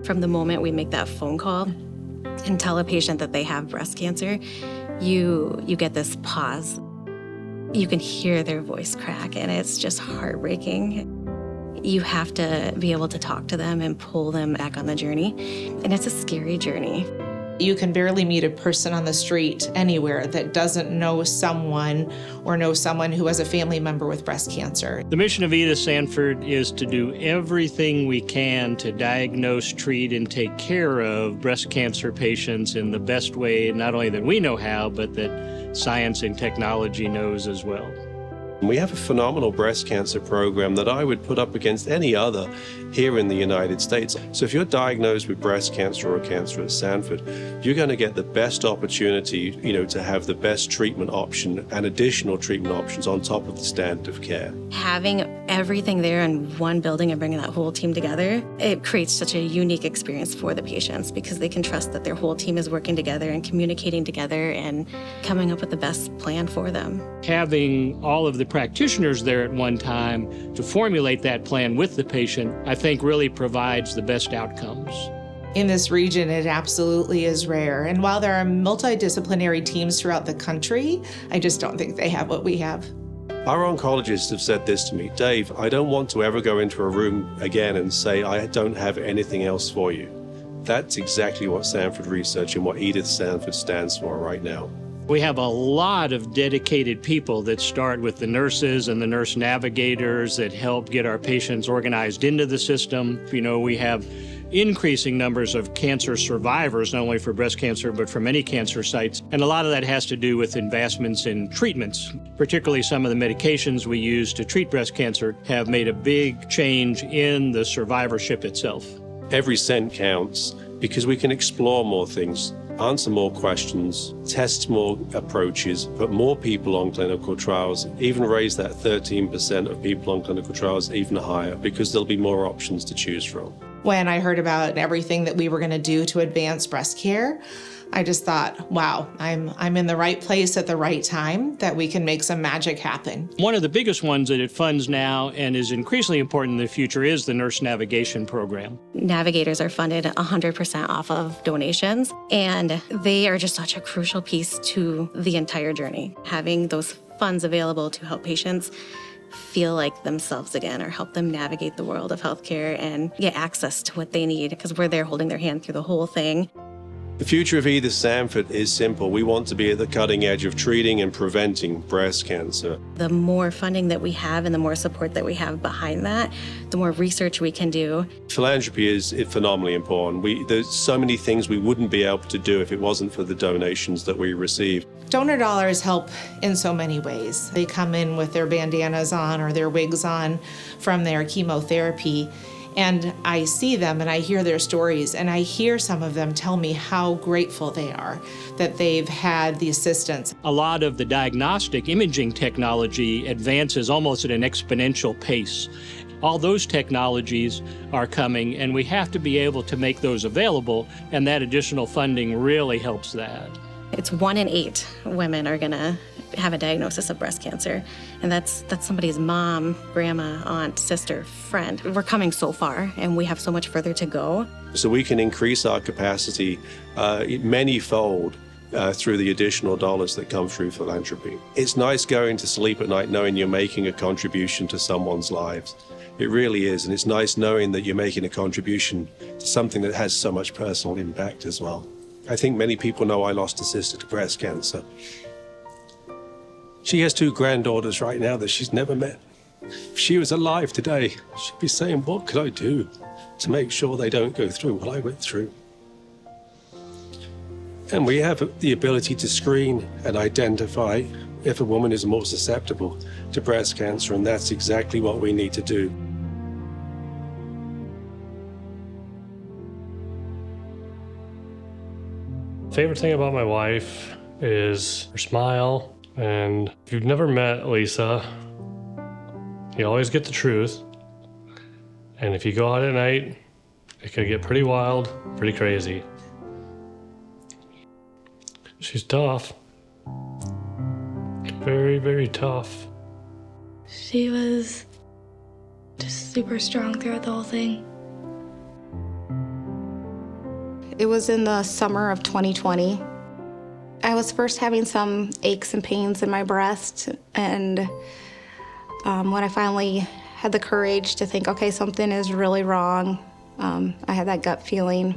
From the moment we make that phone call and tell a patient that they have breast cancer, you get this pause. You can hear their voice crack, and it's just heartbreaking. You have to be able to talk to them and pull them back on the journey, and it's a scary journey. You can barely meet a person on the street anywhere that doesn't know someone or know someone who has a family member with breast cancer. The mission of Edith Sanford is to do everything we can to diagnose, treat, and take care of breast cancer patients in the best way, not only that we know how, but that science and technology knows as well. We have a phenomenal breast cancer program that I would put up against any other here in the United States. So if you're diagnosed with breast cancer or cancer at Sanford, you're going to get the best opportunity, to have the best treatment option and additional treatment options on top of the standard of care. Having everything there in one building and bringing that whole team together, it creates such a unique experience for the patients because they can trust that their whole team is working together and communicating together and coming up with the best plan for them. Having all of the practitioners there at one time to formulate that plan with the patient, I think really provides the best outcomes. In this region, it absolutely is rare. And while there are multidisciplinary teams throughout the country, I just don't think they have what we have. Our oncologists have said this to me, Dave, I don't want to ever go into a room again and say, I don't have anything else for you. That's exactly what Sanford Research and what Edith Sanford stands for right now. We have a lot of dedicated people that start with the nurses and the nurse navigators that help get our patients organized into the system. We have increasing numbers of cancer survivors, not only for breast cancer, but for many cancer sites. And a lot of that has to do with investments in treatments. Particularly some of the medications we use to treat breast cancer have made a big change in the survivorship itself. Every cent counts because we can explore more things, answer more questions, test more approaches, put more people on clinical trials, even raise that 13% of people on clinical trials even higher because there'll be more options to choose from. When I heard about everything that we were going to do to advance breast care, I just thought, wow, I'm in the right place at the right time, that we can make some magic happen. One of the biggest ones that it funds now and is increasingly important in the future is the nurse navigation program. Navigators are funded 100% off of donations, and they are just such a crucial piece to the entire journey. Having those funds available to help patients feel like themselves again or help them navigate the world of healthcare and get access to what they need because we're there holding their hand through the whole thing. The future of Edith Sanford is simple. We want to be at the cutting edge of treating and preventing breast cancer. The more funding that we have and the more support that we have behind that, the more research we can do. Philanthropy is phenomenally important. There's so many things we wouldn't be able to do if it wasn't for the donations that we receive. Donor dollars help in so many ways. They come in with their bandanas on or their wigs on from their chemotherapy. And I see them and I hear their stories and I hear some of them tell me how grateful they are that they've had the assistance. A lot of the diagnostic imaging technology advances almost at an exponential pace. All those technologies are coming and we have to be able to make those available, and that additional funding really helps that. It's 1 in 8 women are gonna have a diagnosis of breast cancer. And that's somebody's mom, grandma, aunt, sister, friend. We're coming so far and we have so much further to go. So we can increase our capacity many-fold through the additional dollars that come through philanthropy. It's nice going to sleep at night knowing you're making a contribution to someone's lives. It really is, and it's nice knowing that you're making a contribution to something that has so much personal impact as well. I think many people know I lost a sister to breast cancer. She has 2 granddaughters right now that she's never met. If she was alive today, she'd be saying, what could I do to make sure they don't go through what I went through? And we have the ability to screen and identify if a woman is more susceptible to breast cancer, and that's exactly what we need to do. Favorite thing about my wife is her smile. And if you've never met Lisa, you always get the truth. And if you go out at night, it could get pretty wild, pretty crazy. She's tough. Very, very tough. She was just super strong throughout the whole thing. It was in the summer of 2020. I was first having some aches and pains in my breast, and when I finally had the courage to think, okay, something is really wrong, I had that gut feeling.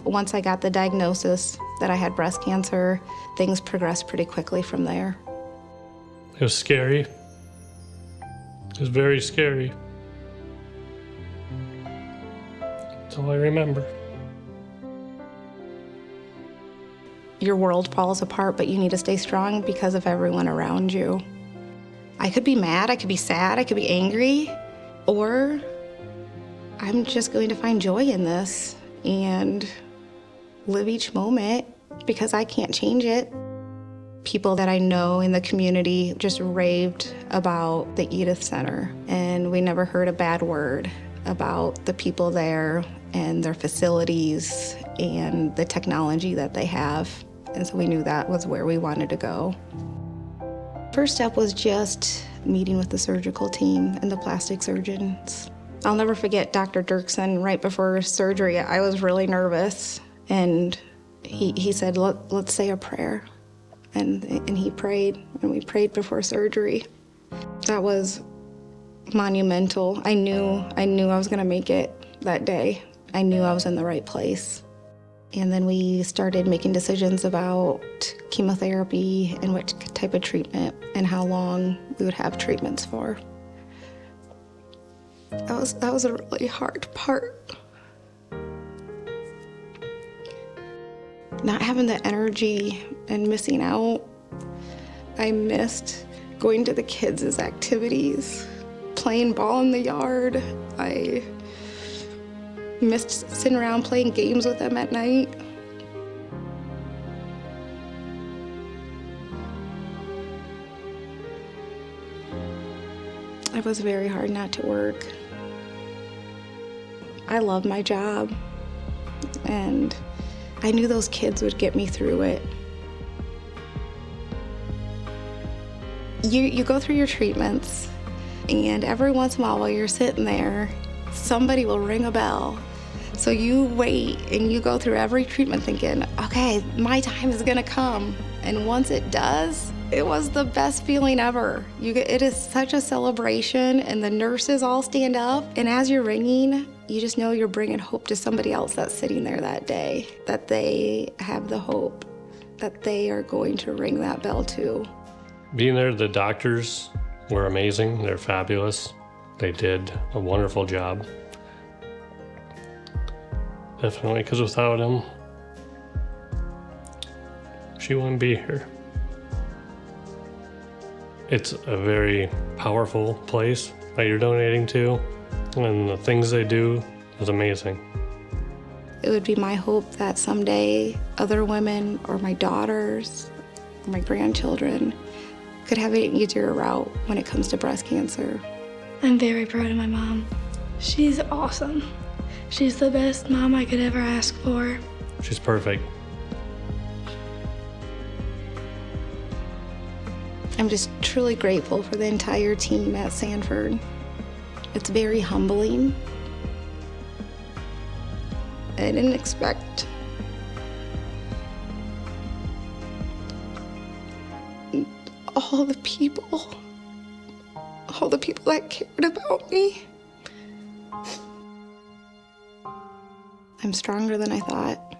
Once I got the diagnosis that I had breast cancer, things progressed pretty quickly from there. It was scary. It was very scary. That's all I remember. Your world falls apart, but you need to stay strong because of everyone around you. I could be mad, I could be sad, I could be angry, or I'm just going to find joy in this and live each moment because I can't change it. People that I know in the community just raved about the Edith Center, and we never heard a bad word about the people there and their facilities and the technology that they have. And so we knew that was where we wanted to go. First step was just meeting with the surgical team and the plastic surgeons. I'll never forget Dr. Dirksen right before surgery. I was really nervous, and he said, let's say a prayer. And he prayed, and we prayed before surgery. That was monumental. I knew I was gonna make it that day. I knew I was in the right place. And then we started making decisions about chemotherapy and what type of treatment and how long we would have treatments for. That was a really hard part. Not having the energy and missing out. I missed going to the kids' activities, playing ball in the yard. I missed sitting around playing games with them at night. It was very hard not to work. I love my job, and I knew those kids would get me through it. You go through your treatments, and every once in a while you're sitting there, somebody will ring a bell. So you wait and you go through every treatment thinking, okay, my time is gonna come. And once it does, it was the best feeling ever. It is such a celebration, and the nurses all stand up, and as you're ringing, you just know you're bringing hope to somebody else that's sitting there that day, that they have the hope that they are going to ring that bell too. Being there, the doctors were amazing. They're fabulous. They did a wonderful job. Definitely, because without him, she wouldn't be here. It's a very powerful place that you're donating to, and the things they do is amazing. It would be my hope that someday other women or my daughters or my grandchildren could have an easier route when it comes to breast cancer. I'm very proud of my mom. She's awesome. She's the best mom I could ever ask for. She's perfect. I'm just truly grateful for the entire team at Sanford. It's very humbling. I didn't expect all the people that cared about me. I'm stronger than I thought.